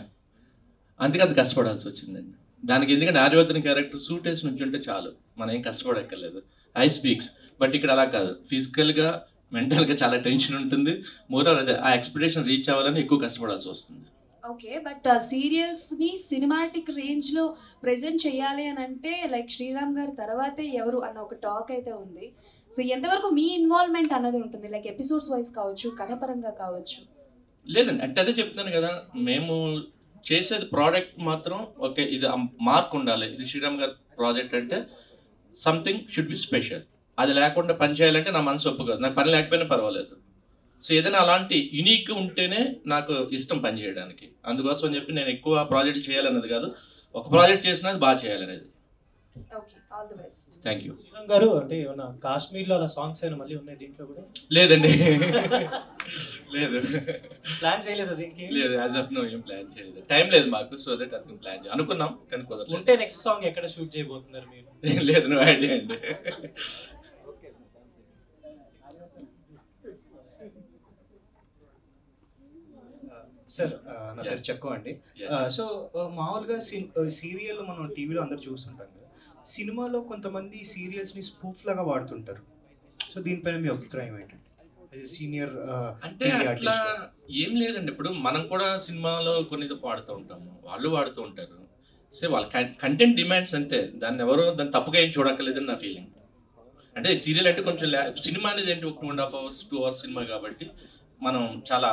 అందుకే అది కష్టపడాల్సి వచ్చిందండి దానికి. ఎందుకంటే ఆర్యవర్ధన్ క్యారెక్టర్ సూట్ వేసి నుంచి ఉంటే చాలు, మనం ఏం కష్టపడక్కర్లేదు. I speaks. బట్ ఇక్కడ అలా కాదు, ఫిజికల్గా మెంటల్గా చాలా టెన్షన్ ఉంటుంది. మోరల్ అదే ఆ ఎక్స్పెక్టేషన్ రీచ్ అవ్వాలని ఎక్కువ కష్టపడాల్సి వస్తుంది. ఓకే, బట్ సీరియల్స్ని సినిమాటిక్ రేంజ్లో ప్రజెంట్ చేయాలి అని అంటే లైక్ శ్రీరామ్ గారి తర్వాతే ఎవరు అన్న ఒక టాక్ అయితే ఉంది. సో ఎంతవరకు మీ ఇన్వాల్వ్మెంట్ అన్నది ఉంటుంది, లైక్ ఎపిసోడ్స్ వైజ్ కావచ్చు, కథపరంగా కావచ్చు? లేదండి, అంటే అదే చెప్తున్నాను కదా, మేము చేసేది ప్రోడక్ట్ మాత్రం ఓకే, ఇది మార్క్ ఉండాలి, ఇది శ్రీరామ్ గారి ప్రాజెక్ట్ అంటే సంథింగ్ షుడ్ బి స్పెషల్. అది లేకుండా పని చేయాలంటే నా మనసు ఒప్పుకోదు, నాకు పని లేకపోయినా పర్వాలేదు. సో ఏదైనా అలాంటి యునిక్ ఉంటేనే నాకు ఇష్టం పని చేయడానికి. అందుకోసం అని చెప్పి నేను ఎక్కువ ప్రాజెక్ట్ చేయాలన్నది కాదు, ఒక ప్రాజెక్ట్ చేసినది బాగా చేయాలనేది. Thank you. శ్రీరామ్ గారు, అంటే ఏమన్నా కాశ్మీర్లో అలా సాంగ్స్ అయినా మళ్ళీ ఉన్నాయి దీంట్లో కూడా? లేదండి, లేదు, ప్లాన్ చేయలేదు దీనికి? లేదు, యాజ్ ఆఫ్ నో ఏం ప్లాన్ చేయలేదు, టైం లేదు మాకు. సో దట్ అతను ప్లాన్ అనుకున్నాం కానీ కుదరలేదు. ఉంటే నెక్స్ట్ సాంగ్ ఎక్కడ షూట్ చేయబోతున్నారు మీరు? లేదు, నో ఐడియా అండి. సార్, నా పేరు చెక్కు అండి. సో మామూలుగా సీరియల్ మనం టీవీలో అందరు చూస్తుంటాం కదా, సినిమాలో కొంతమంది సీరియల్స్ని స్పూఫ్ లాగా వాడుతుంటారు. సో దీనిపైన మీ అభిప్రాయం ఏంటి? సీనియర్ అంటే అట్లా ఏం లేదండి. ఇప్పుడు మనం కూడా సినిమాలో కొన్ని వాడుతూ ఉంటాము, వాళ్ళు వాడుతూ ఉంటారు. సో వాళ్ళ కంటెంట్ డిమాండ్స్ అంతే, దాన్ని ఎవరో దాన్ని తప్పుగా ఏం చూడక్కర్లేదని నా ఫీలింగ్. అంటే సీరియల్ అంటే కొంచెం సినిమా అనేది ఏంటి, 2.5 hours 2 hours సినిమా కాబట్టి మనం చాలా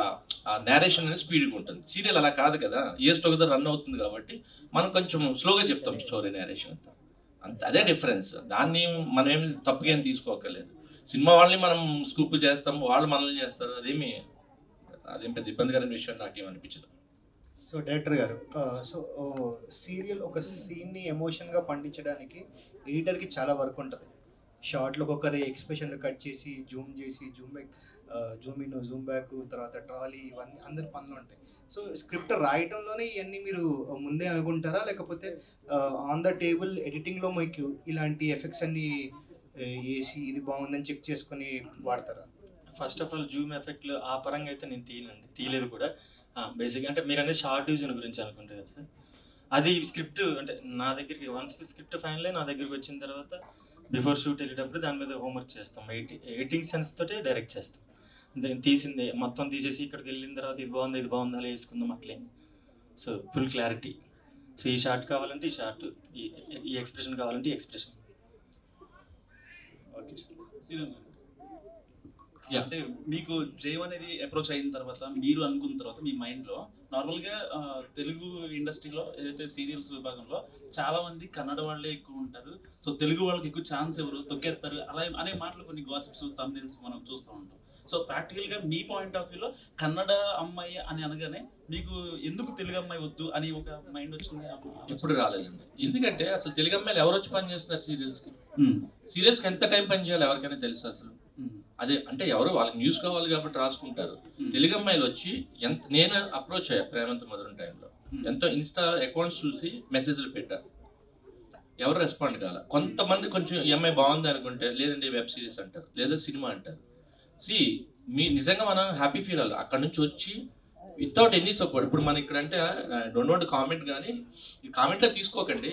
నేరేషన్ అనేది స్పీడ్గా ఉంటుంది. సీరియల్ అలా కాదు కదా, ఇయర్స్ టుగెదర్ రన్ అవుతుంది కాబట్టి మనం కొంచెం స్లోగా చెప్తాం స్టోరీ నేరేషన్ అంతా. అంత అదే డిఫరెన్స్. దాన్ని మనం ఏమి తప్పుగా ఏం తీసుకోకర్లేదు. సినిమా వాళ్ళని మనం స్కూప్ చేస్తాం, వాళ్ళు మనల్ని చేస్తారు, అదేం పెద్ద ఇబ్బందికరమైన విషయం నాకేమనిపించదు. సో డైరెక్టర్ గారు, సో సీరియల్ ఒక సీన్ని ఎమోషన్గా పండించడానికి ఎడిటర్కి చాలా వర్క్ ఉంటుంది. షార్ట్లో ఒక్కొక్కరి ఎక్స్ప్రెషన్లు కట్ చేసి Zoom back, Zoom in, Zoom back, తర్వాత ట్రాలీ, ఇవన్నీ అందరి పనులు ఉంటాయి. సో స్క్రిప్ట్ రాయటంలోనే ఇవన్నీ మీరు ముందే అనుకుంటారా, లేకపోతే ఆన్ ద టేబుల్ ఎడిటింగ్లో మీకు ఇలాంటి ఎఫెక్ట్స్ అన్ని వేసి ఇది బాగుందని చెక్ చేసుకొని వాడతారా? ఫస్ట్ ఆఫ్ ఆల్ జూమ్ ఎఫెక్ట్లు ఆ పరంగా అయితే నేను తీయలేదు కూడా. బేసిక్గా అంటే మీరు అనేది షార్ట్ డివిజన్ గురించి అనుకుంటారు కదా సార్, అది స్క్రిప్ట్ అంటే నా దగ్గరికి వన్స్ స్క్రిప్ట్ ఫైనల్ నా దగ్గరికి వచ్చిన తర్వాత బిఫోర్ షూట్ వెళ్ళేటప్పుడు దాని మీద హోంవర్క్ చేస్తాం. ఎడిటింగ్ సెన్స్ తోటే డైరెక్ట్ చేస్తాం. అంతే, తీసింది మొత్తం తీసేసి ఇక్కడికి వెళ్ళిన తర్వాత ఇది బాగుందా అలా వేసుకుందాం అట్లే. So full clarity. సో ఈ షార్ట్ కావాలంటే ఈ షార్ట్, ఈ ఎక్స్ప్రెషన్ కావాలంటే ఈ ఎక్స్ప్రెషన్. అంటే మీకు జయం అనేది అప్రోచ్ అయిన తర్వాత మీరు అనుకున్న తర్వాత మీ మైండ్లో నార్మల్గా తెలుగు ఇండస్ట్రీలో ఏదైతే సీరియల్స్ విభాగంలో చాలా మంది కన్నడ వాళ్ళే ఎక్కువ ఉంటారు, సో తెలుగు వాళ్ళకి ఎక్కువ ఛాన్స్ ఎవరు తొక్కేస్తారు అలా అనే మాటలు కొన్ని గాసిప్స్ థంబ్నెయిల్స్ మనం చూస్తూ ఉంటాం. సో ప్రాక్టికల్గా మీ పాయింట్ ఆఫ్ వ్యూలో కన్నడ అమ్మాయి అని అనగానే మీకు ఎందుకు తెలుగు అమ్మాయి వద్దు అని ఒక మైండ్ వచ్చింది? ఎప్పుడు రాలేదండి. ఎందుకంటే అసలు తెలుగు అమ్మాయిలు ఎవరు వచ్చి పని చేస్తున్నారు సీరియల్స్కి? సీరియల్స్కి ఎంత టైం పని చేయాలి ఎవరికైనా తెలుసు అసలు? అదే అంటే ఎవరు వాళ్ళకి న్యూస్ కావాలి కాబట్టి రాసుకుంటారు. తెలుగు అమ్మాయిలు వచ్చి నేను అప్రోచ్ అయ్యా ప్రేమంత మధురం టైంలో, ఎంతో ఇన్స్టా అకౌంట్స్ చూసి మెసేజ్లు పెట్టారు, ఎవరు రెస్పాండ్ కావాలి. కొంతమంది కొంచెం ఈ అమ్మాయి బాగుంది అనుకుంటే లేదండి వెబ్ సిరీస్ అంటారు, లేదా సినిమా అంటారు. నిజంగా మనం హ్యాపీ ఫీల్ అవ్వాలి అక్కడ నుంచి వచ్చి వితౌట్ ఎనీ సపోర్ట్. ఇప్పుడు మన ఇక్కడ అంటే డోంట్ కామెంట్, కానీ ఈ కామెంట్లో తీసుకోకండి.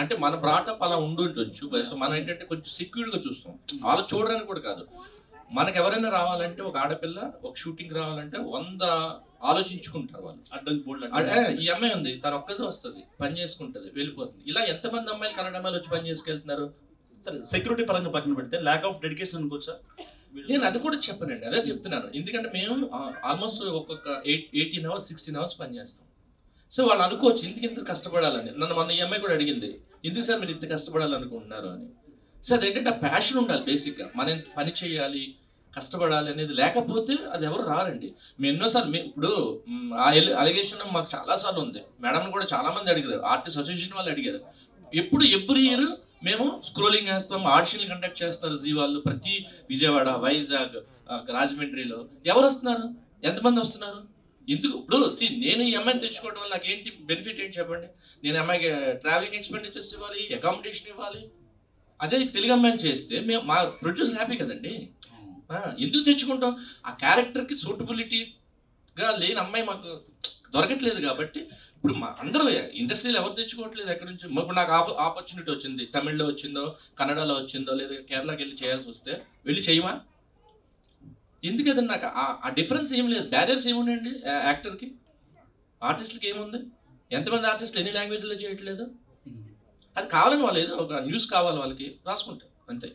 అంటే మన బ్రాటప్ అలా ఉండుంటొచ్చు. సో మనం ఏంటంటే కొంచెం సెక్యూర్గా చూస్తాం, వాళ్ళు చూడడానికి కూడా కాదు. మనకు ఎవరైనా రావాలంటే ఒక ఆడపిల్ల ఒక షూటింగ్ రావాలంటే 100 ఆలోచించుకుంటారు వాళ్ళు. ఈ అమ్మాయి ఉంది, తను ఒక్కదే వస్తుంది, పని చేసుకుంటుంది, వెళ్ళిపోతుంది. ఇలా ఎంతమంది అమ్మాయిలు కన్నడ అమ్మాయిలు వచ్చి పని చేసుకెళ్తున్నారు? సరే, సెక్యూరిటీ పరంగా పక్కన పెడితే ల్యాక్ ఆఫ్ డెడికేషన్ అనుకోవచ్చా? నేను అది కూడా చెప్పనండి, అదే చెప్తున్నాను. ఎందుకంటే మేము ఆల్మోస్ట్ ఒక్కొక్క 18 hours 16 hours పని చేస్తాం. సో వాళ్ళు అనుకోవచ్చు ఇందుకు ఇంత కష్టపడాలని. నన్ను మన ఈఎంఐ కూడా అడిగింది, ఎందుకు సార్ మీరు ఇంత కష్టపడాలనుకుంటున్నారు అని. సో అదేంటంటే ఆ ప్యాషన్ ఉండాలి బేసిక్గా. మనం ఎంత పని చేయాలి, కష్టపడాలి అనేది లేకపోతే అది ఎవరు రారండి. మేము ఎన్నోసార్లు ఇప్పుడు ఆ అలిగేషన్ మాకు చాలాసార్లు ఉంది. మేడం కూడా చాలామంది అడిగారు, ఆర్టిస్ట్ అసోసియేషన్ వాళ్ళు అడిగారు. ఎప్పుడు ఎవ్రీ ఇయర్ మేము స్క్రోలింగ్ వేస్తాం, ఆడిషన్లు కండక్ట్ చేస్తారు జీ వాళ్ళు. ప్రతి విజయవాడ, వైజాగ్, రాజమండ్రిలో ఎవరు వస్తున్నారు, ఎంతమంది వస్తున్నారు, ఎందుకు? ఇప్పుడు నేను ఈ అమ్మాయిని తెచ్చుకోవడం వల్ల నాకు ఏంటి బెనిఫిట్ ఏంటి చెప్పండి? నేను అమ్మాయికి ట్రావెలింగ్ ఎక్స్పెండిచర్స్ ఇవ్వాలి, అకామిడేషన్ ఇవ్వాలి. అదే తెలుగు అమ్మాయిలు చేస్తే మేము మా ప్రొడ్యూసర్ హ్యాపీ కదండి. ఎందుకు తెచ్చుకుంటాం? ఆ క్యారెక్టర్కి సూటబిలిటీగా లేని అమ్మాయి మాకు దొరకట్లేదు కాబట్టి ఇప్పుడు అందరూ ఇండస్ట్రీలో ఎవరు తెచ్చుకోవట్లేదు ఎక్కడి నుంచి. ఇప్పుడు నాకు ఆపర్చునిటీ వచ్చింది, తమిళ్లో వచ్చిందో, కన్నడలో వచ్చిందో, లేదా కేరళకి వెళ్ళి చేయాల్సి వస్తే వెళ్ళి చేయమా? ఎందుకదండి? నాకు ఆ డిఫరెన్స్ ఏం లేదు, బ్యారియర్స్ ఏమున్నాయండి యాక్టర్కి, ఆర్టిస్ట్లకి ఏముంది? ఎంతమంది ఆర్టిస్టులు ఎన్ని లాంగ్వేజ్లో చేయట్లేదు? అది కావాలని వాళ్ళు ఏదో ఒక న్యూస్ కావాలి వాళ్ళకి రాసుకుంటారు అంతే.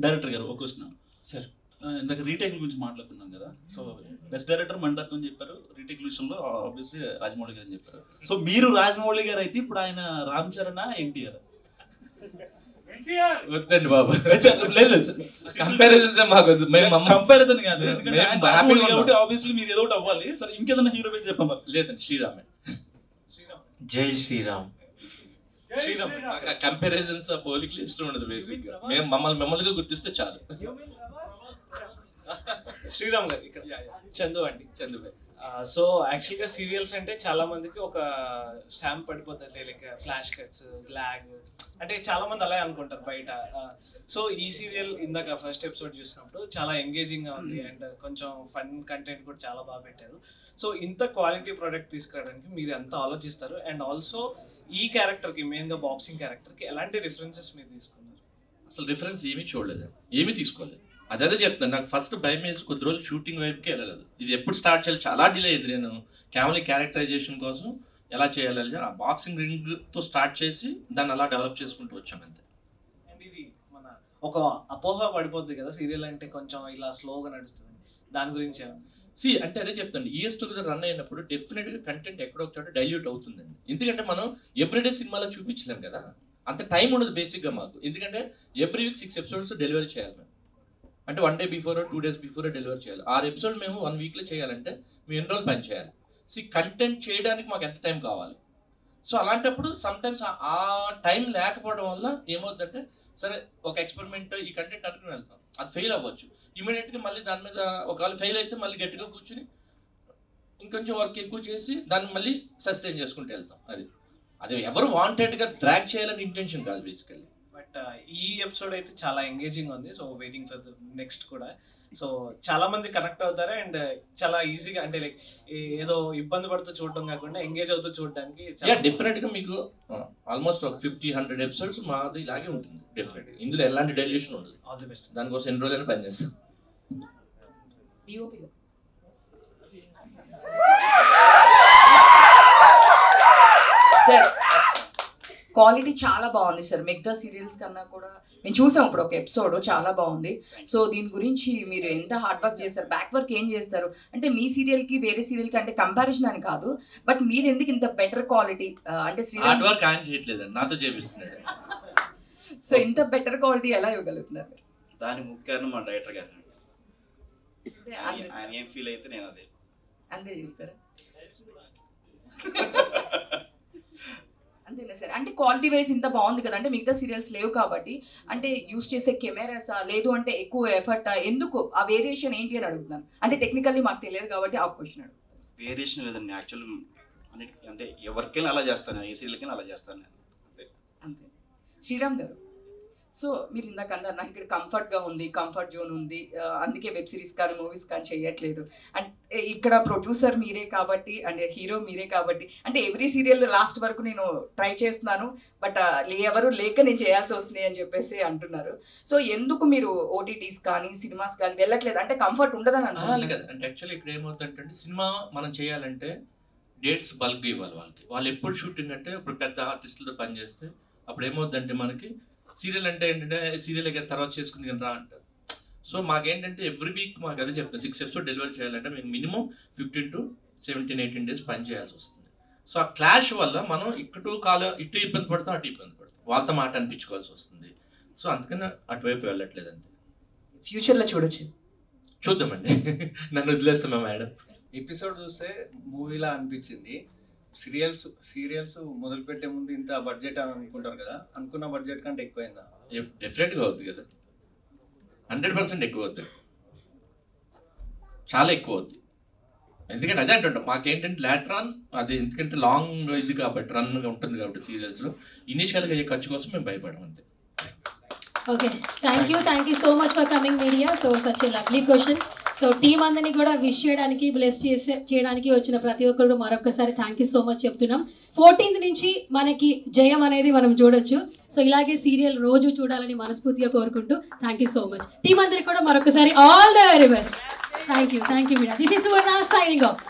డైరెక్టర్ గారు ఒక క్వశ్చన్ సార్, ఇందాక రీటేక్ గురించి మాట్లాడుకున్నాం కదా. సో బెస్ట్ డైరెక్టర్ మణిరత్నం అని చెప్పారు, రీటేక్ విషయంలో ఆబ్వియస్లీ రాజమౌళి గారు అని చెప్పారు. సో మీరు రాజమౌళి గారు అయితే ఇప్పుడు ఆయన రామ్ చరణ్ ఎన్టీఆర్? వద్దండి బాబు, కంపారిజన్ కాదు, కాబట్టి ఆబ్వియస్లీ మీరు ఏదో ఒకటి అవ్వాలి. సరే, ఇంకేదైనా హీరో పేరు చెప్పాలి? లేదండి, శ్రీరామే. జై శ్రీరామ్. కంపారిజన్స్ పోలికలు ఇష్టం ఉండదు బేసిక్ గా. మేము మమ్మల్ని గుర్తిస్తే చాలు. శ్రీరామ్ గారు ఇక్కడ చందు అండి. చందు భాయ్. సో యాక్చువల్గా సీరియల్స్ అంటే చాలా మందికి ఒక స్టాంప్ పడిపోతుంది, లైక్ ఫ్లాష్ కట్స్, లాగ్, అంటే చాలా మంది అలాగే అనుకుంటారు బయట. సో ఈ సీరియల్ ఇందాక ఫస్ట్ ఎపిసోడ్ చూసినప్పుడు చాలా ఎంగేజింగ్ గా ఉంది అండ్ కొంచెం ఫన్ కంటెంట్ కూడా చాలా బాగా పెట్టారు. సో ఇంత క్వాలిటీ ప్రోడక్ట్ తీసుకురావడానికి మీరు ఎంత ఆలోచిస్తారు? అండ్ ఆల్సో ఈ క్యారెక్టర్కి, మెయిన్గా బాక్సింగ్ క్యారెక్టర్కి ఎలాంటి రిఫరెన్సెస్ మీరు తీసుకున్నారు? అసలు రిఫరెన్స్ ఏమీ చూడలేదు, ఏమీ తీసుకోలేదు. అదే చెప్తాను, నాకు ఫస్ట్ భయం వేసి కొద్ది రోజులు షూటింగ్ వైపుకి వెళ్ళలేదు. ఇది ఎప్పుడు స్టార్ట్ చేయాలి, చాలా డిలే అయింది. నేను కేవలం క్యారెక్టరైజేషన్ కోసం ఎలా చేయాలి ఆ బాక్సింగ్ రింగ్తో స్టార్ట్ చేసి దాన్ని అలా డెవలప్ చేసుకుంటూ వచ్చాను అంతే. అండ్ ఇది మన ఒక అపోహ పడిపోద్ది కదా సీరియల్ అంటే కొంచెం ఇలా స్లోగా నడుస్తుంది, దాని గురించి అంటే అదే చెప్తాను, ఇయర్స్ టుగెదర్ రన్ అయినప్పుడు డెఫినెట్గా కంటెంట్ ఎక్కడో ఒక చోట డైల్యూట్ అవుతుందండి. ఎందుకంటే మనం ఎవ్రీడే సినిమాలో చూపించలేం కదా, అంత టైం ఉండదు బేసిక్గా మాకు. ఎందుకంటే ఎవ్రీ వీక్ 6 episodes డెలివరీ చేయాలి మేము. అంటే 1 day before 2 days before delivery చేయాలి. 6 episodes మేము 1 weekలో చేయాలంటే మేము ఎన్ని రోజులు పని చేయాలి? కంటెంట్ చేయడానికి మాకు ఎంత టైం కావాలి? సో అలాంటప్పుడు సమ్టైమ్స్ ఆ టైం లేకపోవడం వల్ల ఏమవుతుందంటే, సరే ఒక ఎక్స్పెరిమెంట్ ఈ కంటెంట్ అనుకుని వెళ్తాం, అది ఫెయిల్ అవ్వచ్చు. ఇమీడియట్గా మళ్ళీ దాని మీద ఒకవేళ ఫెయిల్ అయితే మళ్ళీ గట్టిగా కూర్చుని ఇంకొంచెం వర్క్ ఎక్కువ చేసి దాన్ని మళ్ళీ సస్టైన్ చేసుకుంటూ వెళ్తాం. అది ఎవరు వాంటెడ్గా డ్రాగ్ చేయాలని ఇంటెన్షన్ కాదు బేసికల్లీ. బట్ ఈ ఎపిసోడ్ అయితే చాలా ఎంగేజింగ్ ఉంది. So waiting for the next కూడా. సో చాలా మంది కనెక్ట్ అవుతారు అండ్ చాలా ఈజీగా, అంటే లైక్ ఏదో ఇబ్బంది పడుతూ చూడటం కాకుండా ఎంగేజ్ అవుతూ చూడడానికి డెఫినెట్గా మీకు ఆల్మోస్ట్ ఒక 50-100 episodes మాది ఇలాగే ఉంటుంది డెఫినెట్గా. ఇందులో ఎలాంటి డైల్యూషన్ ఉండదు. All the best. దానికోసం ఎన్ని రోజులైనా పనిచేస్తాం. సార్ క్వాలిటీ చాలా బాగుంది సార్, మిగతా సీరియల్స్ కన్నా కూడా. మేము చూసాం ఇప్పుడు ఒక ఎపిసోడ్, చాలా బాగుంది. సో దీని గురించి మీరు ఎంత హార్డ్ వర్క్ చేస్తారు, బ్యాక్ వర్క్ ఏం చేస్తారు అంటే మీ సీరియల్కి వేరే సీరియల్కి అంటే కంపారిజన్ అని కాదు, బట్ మీరు ఎందుకు ఇంత బెటర్ క్వాలిటీ అంటే హార్డ్ వర్క్ ఆయన చేయట్లేదండి, నాతో చేపిస్తున్నాడు. సో ఇంత బెటర్ క్వాలిటీ ఎలా ఇవ్వగలుగుతున్నారు? దాని ముఖ్యంగా మా డైరెక్టర్ గారు ఆయన ఏం ఫీల్ అయితే నేను అదే అంతే చేస్తారా? అంతేనా సార్? అంటే క్వాలిటీ వైజ్ ఇంత బాగుంది కదా, అంటే మిగతా సీరియల్స్ లేవు కాబట్టి అంటే యూస్ చేసే కెమెరాసా లేదు అంటే ఎక్కువ ఎఫర్ట్, ఎందుకు ఆ వేరియేషన్ ఏంటి అని అడుగుతున్నాను. అంటే టెక్నికల్లీ మాకు తెలియదు కాబట్టి ఆ క్వశ్చన్ అడుగుతాను. వేరియేషన్ లేదండి, యాక్చువల్ అంటే ఎవరికైనా అలా చేస్తాను, ఏ సీరియల్కైనా అలా చేస్తాను నేను అంతే. శ్రీరామ్ గారు, సో మీరు ఇందాక అన్నారు నాకు ఇక్కడ కంఫర్ట్గా ఉంది, కంఫర్ట్ జోన్ ఉంది, అందుకే వెబ్ సిరీస్ కానీ మూవీస్ కానీ చేయట్లేదు. అంటే ఇక్కడ ప్రొడ్యూసర్ మీరే కాబట్టి అంటే హీరో మీరే కాబట్టి అంటే ఎవ్రీ సీరియల్ లాస్ట్ వరకు నేను ట్రై చేస్తున్నాను, బట్ ఎవరు లేక నేను చేయాల్సి వస్తుంది అని చెప్పేసి అంటున్నారు. సో ఎందుకు మీరు ఓటీటీస్ కానీ సినిమాస్ కానీ వెళ్ళట్లేదు? అంటే కంఫర్ట్ ఉండదని అంటున్నారు కదా. అంటే యాక్చువల్లీ ఇక్కడ ఏమవుతుందంటే సినిమా మనం చేయాలంటే డేట్స్ బల్క్ ఇవ్వాలి వాళ్ళకి. వాళ్ళు ఎప్పుడు షూటింగ్ అంటే ఇప్పుడు పెద్ద ఆర్టిస్టులతో పనిచేస్తే అప్పుడు ఏమవుతుందంటే మనకి సీరియల్ అంటే ఏంటంటే సీరియల్ తర్వాత చేసుకుంది కానీ రా అంటారు. సో మాకేంటంటే ఎవ్రీ వీక్ మాకు అదే చెప్తాను, 6 ఎపిసోడ్ డెలివరీ చేయాలంటే మేము మినిమం 15 to 17-18 days పని చేయాల్సి వస్తుంది. సో ఆ క్లాష్ వల్ల మనం ఇటు ఇబ్బంది పడతాం, అటు ఇబ్బంది పడతాం, వాళ్ళతో మాట అనిపించుకోవాల్సి వస్తుంది. సో అందుకని అటువైపు వెళ్ళట్లేదు అంతే. ఫ్యూచర్లో చూడొచ్చు, చూద్దామండి. నన్ను వదిలేస్తామా మేడం? ఎపిసోడ్ చూస్తే మూవీలా అనిపించింది. సీరియల్స్ మొదలుపెట్టే ముందు ఇంత బడ్జెట్ అని అనుకుంటారు కదా, అనుకున్న బడ్జెట్ కంటే ఎక్కువైందా? డెఫినెట్గా అవుతుంది కదా, 100% ఎక్కువ అవుతుంది, చాలా ఎక్కువ అవుతుంది. ఎందుకంటే అదే అంటుంటాం మాకేంటంటే లాటర్ ఆన్ అది ఎందుకంటే లాంగ్ ఇది కాబట్టి రన్ ఉంటుంది కాబట్టి సీరియల్స్లో ఇనీషియల్గా అయ్యే ఖర్చు కోసం మేము భయపడము అంతే. Okay, thank you so much for coming media. So such a lovely questions. So team అందరినీ కూడా విష్ చేయడానికి బ్లెస్ చేయడానికి వచ్చిన ప్రతి ఒక్కరు మరొకసారి థ్యాంక్ యూ సో మచ్ చెప్తున్నాం. 14th నుంచి మనకి జయం అనేది మనం చూడొచ్చు. సో ఇలాగే సీరియల్ రోజు చూడాలని మనస్ఫూర్తిగా కోరుకుంటూ thank you so much. Team అందరికి కూడా మరొకసారి all the very best. Thank you media. This is Suvarna signing off.